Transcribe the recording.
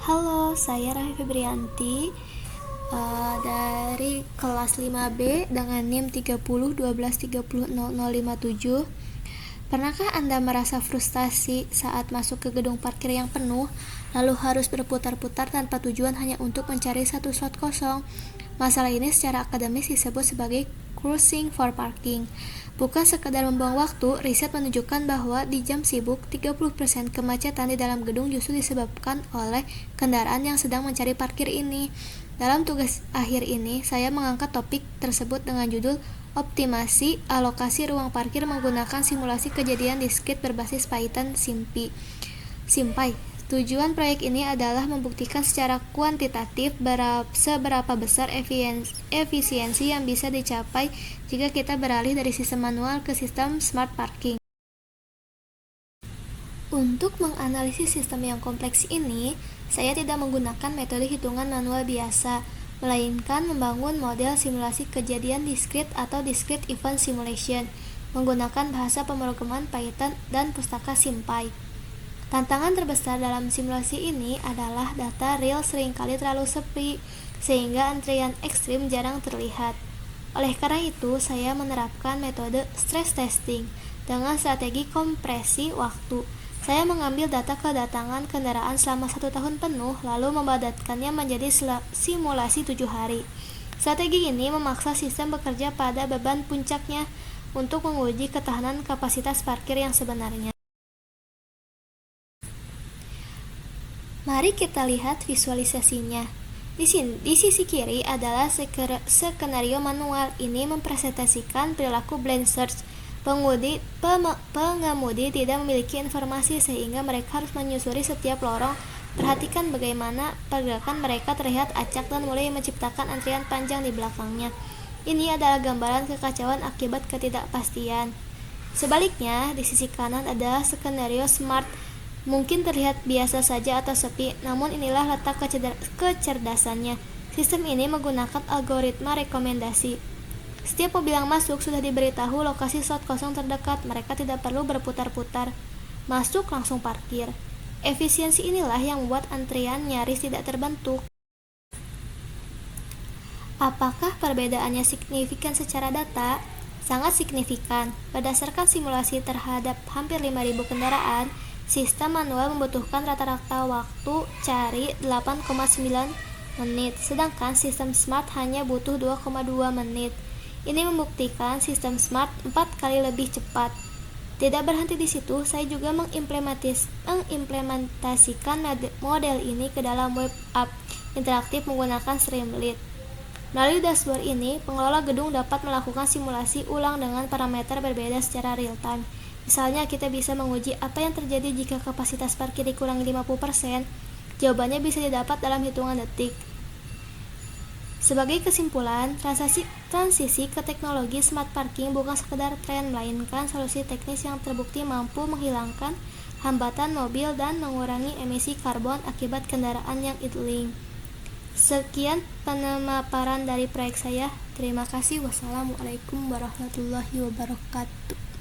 Halo, saya Rahi Febrianti dari kelas 5B dengan NIM 3012300057. Pernahkah Anda merasa frustasi saat masuk ke gedung parkir yang penuh, lalu harus berputar-putar tanpa tujuan hanya untuk mencari satu slot kosong? Masalah ini secara akademis disebut sebagai cruising for parking. Bukan sekadar membuang waktu, riset menunjukkan bahwa di jam sibuk, 30% kemacetan di dalam gedung justru disebabkan oleh kendaraan yang sedang mencari parkir ini. Dalam tugas akhir ini, saya mengangkat topik tersebut dengan judul Optimasi Alokasi Ruang Parkir Menggunakan Simulasi Kejadian Diskrit Berbasis Python SymPy. Tujuan proyek ini adalah membuktikan secara kuantitatif seberapa besar efisiensi yang bisa dicapai jika kita beralih dari sistem manual ke sistem smart parking. Untuk menganalisis sistem yang kompleks ini, saya tidak menggunakan metode hitungan manual biasa, melainkan membangun model simulasi kejadian diskrit atau discrete event simulation menggunakan bahasa pemrograman Python dan pustaka SymPy. Tantangan terbesar dalam simulasi ini adalah data real seringkali terlalu sepi, sehingga antrian ekstrim jarang terlihat. Oleh karena itu, saya menerapkan metode stress testing dengan strategi kompresi waktu. Saya mengambil data kedatangan kendaraan selama 1 tahun penuh, lalu membadatkannya menjadi simulasi 7 hari. Strategi ini memaksa sistem bekerja pada beban puncaknya untuk menguji ketahanan kapasitas parkir yang sebenarnya. Mari kita lihat visualisasinya. Di sisi kiri adalah skenario manual. Ini mempresentasikan perilaku blind search. Pengemudi tidak memiliki informasi sehingga mereka harus menyusuri setiap lorong. Perhatikan bagaimana pergerakan mereka terlihat acak dan mulai menciptakan antrian panjang di belakangnya. Ini adalah gambaran kekacauan akibat ketidakpastian. Sebaliknya, di sisi kanan adalah skenario smart. Mungkin terlihat biasa saja atau sepi, namun inilah letak kecerdasannya. Sistem ini menggunakan algoritma rekomendasi. Setiap mobil yang masuk sudah diberitahu lokasi slot kosong terdekat. Mereka tidak perlu berputar-putar. Masuk langsung parkir. Efisiensi inilah yang membuat antrian nyaris tidak terbentuk. Apakah perbedaannya signifikan secara data? Sangat signifikan. Berdasarkan simulasi terhadap hampir 5.000 kendaraan, sistem manual membutuhkan rata-rata waktu cari 8,9 menit, sedangkan sistem smart hanya butuh 2,2 menit. Ini membuktikan sistem smart 4 kali lebih cepat. Tidak berhenti di situ, saya juga mengimplementasikan model ini ke dalam web app interaktif menggunakan Streamlit. Melalui dashboard ini, pengelola gedung dapat melakukan simulasi ulang dengan parameter berbeda secara real-time. Misalnya, kita bisa menguji apa yang terjadi jika kapasitas parkir dikurangi 50%. Jawabannya bisa didapat dalam hitungan detik. Sebagai kesimpulan, transisi ke teknologi smart parking bukan sekedar tren, melainkan solusi teknis yang terbukti mampu menghilangkan hambatan mobil dan mengurangi emisi karbon akibat kendaraan yang idling. Sekian pemaparan dari proyek saya. Terima kasih. Wassalamualaikum warahmatullahi wabarakatuh.